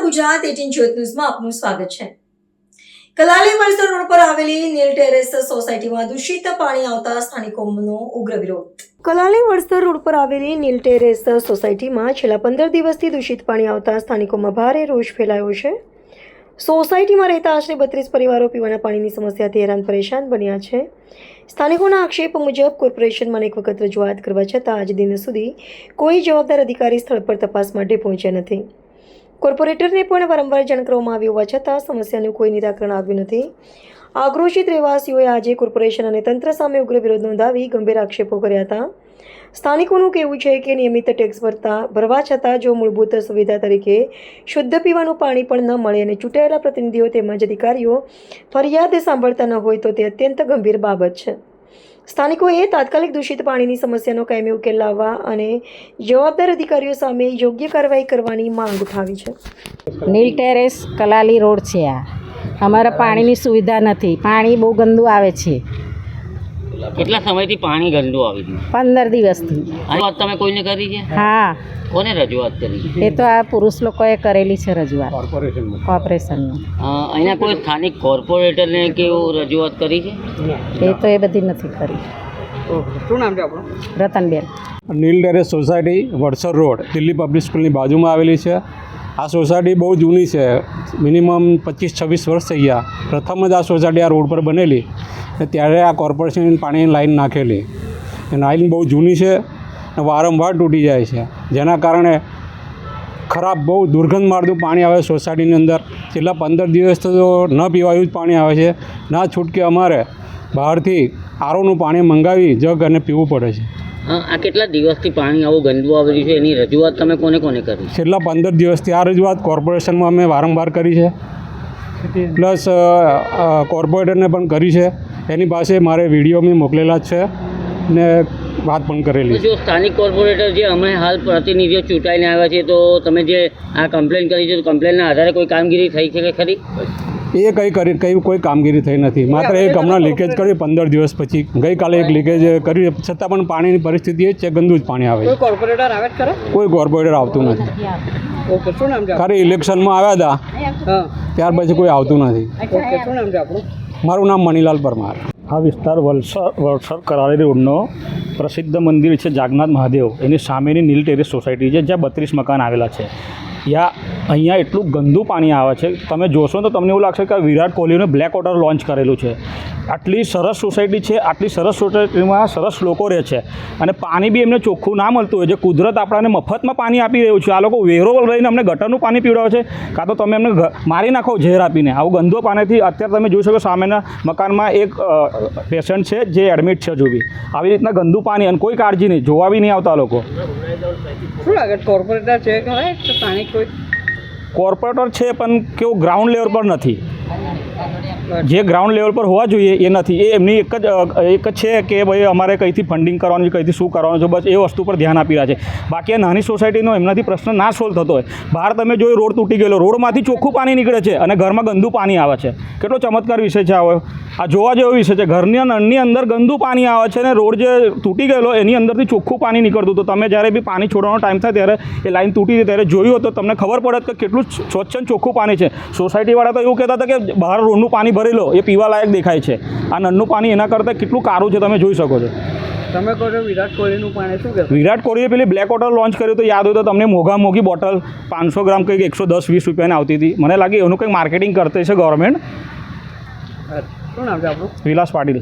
ગુજરાત 18 જ્યોત ન્યૂઝમાં આપનું સ્વાગત છે। કલાલી વલસાડ રોડ પર આવેલી નીલ ટેરેસ સોસાયટીમાં દૂષિત પાણી આવતા સ્થાનિકોનો ઉગ્ર વિરોધ। કલાલી વલસાડ રોડ પર આવેલી નીલ ટેરેસ સોસાયટીમાં છેલ્લા 15 દિવસથી દૂષિત પાણી આવતા સ્થાનિકોમાં ભારે રોષ ફેલાયો છે। સોસાયટીમાં રહેતા આશરે 32 પરિવારો પીવાના પાણીની સમસ્યાથી હેરાન પરેશાન બન્યા છે। સ્થાનિકોના આક્ષેપ મુજબ કોર્પોરેશનમાં અનેક વખત રજૂઆત કરવા છતાં આજ દિન સુધી કોઈ જવાબદાર અધિકારી સ્થળ પર તપાસ માટે પહોંચ્યા નથી। કોર્પોરેટરને પણ વારંવાર જાણ કરવામાં આવી હોવા છતાં સમસ્યાનું કોઈ નિરાકરણ આવ્યું નથી। આક્રોશિત રહેવાસીઓએ આજે કોર્પોરેશન અને તંત્ર સામે ઉગ્ર વિરોધ નોંધાવી ગંભીર આક્ષેપો કર્યા હતા। સ્થાનિકોનું કહેવું છે કે નિયમિત ટેક્સ ભરવા છતાં જો મૂળભૂત સુવિધા તરીકે શુદ્ધ પીવાનું પાણી પણ ન મળે અને ચૂંટાયેલા પ્રતિનિધિઓ તેમજ અધિકારીઓ ફરિયાદ સાંભળતા ન હોય તો તે અત્યંત ગંભીર બાબત છે। સ્થાનિકોએ તાત્કાલિક દૂષિત પાણીની સમસ્યાનો કાયમી ઉકેલ લાવવા અને જવાબદાર અધિકારીઓ સામે યોગ્ય કાર્યવાહી કરવાની માંગ ઉઠાવી છે। નીલ ટેરેસ કલાલી રોડ છે। આ અમારા પાણીની સુવિધા નથી, પાણી બહુ ગંદુ આવે છે। કેટલા સમયથી પાણી ગંદુ આવી રહ્યું? 15 દિવસથી। આ વાત તમે કોઈને કરી છે? હા, કોને રજૂઆત કરી? એ તો આ પુરુષ લોકોએ કરેલી છે રજૂઆત કોર્પોરેશનમાં। અહીંયા કોઈ સ્થાનિક કોર્પોરેટરને કેવું રજૂઆત કરી છે? એ તો એ બધી નથી કરી। શું નામ છે આપણું? Ratanben. Neel terrace society Vadsar road Delhi public સ્કૂલની બાજુમાં આવેલી છે। આ સોસાયટી બહુ જૂની છે, મિનિમમ 25-26 વર્ષ થઈ ગયા। પ્રથમ જ આ સોસાયટી આ રોડ પર બનેલી ત્યારે આ કોર્પોરેશન પાણીની લાઈન નાખેલી। એ લાઈન બહુ જૂની છે અને વારંવાર તૂટી જાય છે, જેના કારણે ખરાબ બહુ દુર્ગંધ મારતું પાણી આવે સોસાયટીની અંદર। છેલ્લા 15 દિવસ તો ન પીવાયું જ પાણી આવે છે, ના છૂટકે અમારે બહારથી આરોનું પાણી મંગાવી જગ અને પીવું પડે છે। આ કેટલા દિવસથી પાણી આવું ગંદુ આવી રહ્યું છે, એની રજૂઆત તમે કોને કોને કરી? છેલ્લા 15 દિવસથી આ રજૂઆત કોર્પોરેશનમાં અમે વારંવાર કરી છે, પ્લસ કોર્પોરેટરને પણ કરી છે। એની પાસે મારે વિડીયો મેં મોકલેલા જ છે ને વાત પણ કરેલી છે। જો સ્થાનિક કોર્પોરેટર જે અમે હાલ પ્રતિનિધિઓ ચૂંટાઈને આવ્યા છે, તો તમે જે આ કમ્પ્લેન કરી છે તો કમ્પ્લેનના આધારે કોઈ કામગીરી થઈ છે કે ખરી? એ કોઈ કામગીરી થઈ નથી, માત્ર એક હમણાં લીકેજ કર્યું 15 દિવસ પછી। ગઈકાલે એક લીકેજ કર્યું, છતાં પણ પાણીની પરિસ્થિતિ એ જ છે, ગંદુ જ પાણી આવે કોઈ કોર્પોરેટર આવે જ ખરા? કોઈ કોર્પોરેટર આવતું નથી। ઓકે, શું નામ છે? ખાલી ઇલેક્શનમાં આવ્યા હતા, હા, ત્યાર પછી કોઈ આવતું નથી। ઓકે, શું નામ છે આપણું? મારું નામ મનીલાલ પરમાર। આ વિસ્તાર વલસાડ કરાલી રોડનો પ્રસિદ્ધ મંદિર છે જાગનાથ મહાદેવ, એની સામેની નીલ ટેરેસ સોસાયટી છે, જ્યાં 32 મકાન આવેલા છે। અહીંયા એટલું ગંદુ પાણી આવે છે, તમે જોશો તો તમને એવું લાગશે કે વિરાટ કોહલીને બ્લેક વોટર લોન્ચ કરેલું છે। આટલી સરસ સોસાયટી છે, આટલી સરસ સોસાયટીમાં સરસ લોકો રહે છે અને પાણી બી એમને ચોખ્ખું ના મળતું હોય। જે કુદરત આપણને મફતમાં પાણી આપી રહ્યું છે, આ લોકો વેરો લઈને અમને ગટરનું પાણી પીવડાવે છે, કાં તો તમે એમને મારી નાખો ઝેર આપીને। આવું ગંદુ પાણીથી અત્યારે તમે જોઈ શકો સામેના મકાનમાં એક પેશન્ટ છે જે એડમિટ છે, જો બી આવી રીતના ગંદુ પાણી અને કોઈ કાળજી નહીં, જોવા બી નહીં આવતા લોકો। શું લાગે કોર્પોરેટર છે ખરા સ્થાનિક કોઈ? કોર્પોરેટર છે પણ કેવું ગ્રાઉન્ડ લેવલ પર નથી, જે ગ્રાઉન્ડ લેવલ પર હોવા જોઈએ એ નથી। એ એમની એક જ છે કે ભાઈ અમારે કંઈથી ફંડિંગ કરવાનું છે, કંઈથી શું કરવાનું છે, બસ એ વસ્તુ પર ધ્યાન આપી રહ્યા છે। બાકી આ નાની સોસાયટીનો એમનાથી પ્રશ્ન ના સોલ્વ થતો હોય। બહાર તમે જોયું રોડ તૂટી ગયેલો, રોડમાંથી ચોખ્ખું પાણી નીકળે છે અને ઘરમાં ગંદુ પાણી આવે છે। કેટલો ચમત્કાર વિષય છે આ જોવા જેવો વિષય છે। ઘરની નળની અંદર ગંદુ પાણી આવે છે અને રોડ જે તૂટી ગયેલો એની અંદરથી ચોખ્ખું પાણી નીકળતું। તો તમે જ્યારે બી પાણી છોડવાનો ટાઈમ થાય ત્યારે એ લાઈન તૂટી જાય ત્યારે જોયું તો તમને ખબર પડે કે કેટલું સ્વચ્છ અને ચોખ્ખું પાણી છે। સોસાયટીવાળા તો એવું કહેતા હતા કે બહાર રોડનું પાણી ભરેલો એ પીવા લાયક દેખાય છે, આ નળનું પાણી એના કરતાં કેટલું કારું છે તમે જોઈ શકો છો। તમે કહો છો વિરાટ કોહલીનું પાણી, શું કહેશો? વિરાટ કોહલીએ પેલી બ્લેક વોટર લોન્ચ કર્યું તો યાદ હોય તો તમને મોંઘી બોટલ 500 ગ્રામ કંઈક 110-20 રૂપિયાની આવતી હતી। મને લાગે એનું કંઈક માર્કેટિંગ કરતી છે ગવર્મેન્ટ। શું નામ છે આપણું? વિલાસ પાટીલ।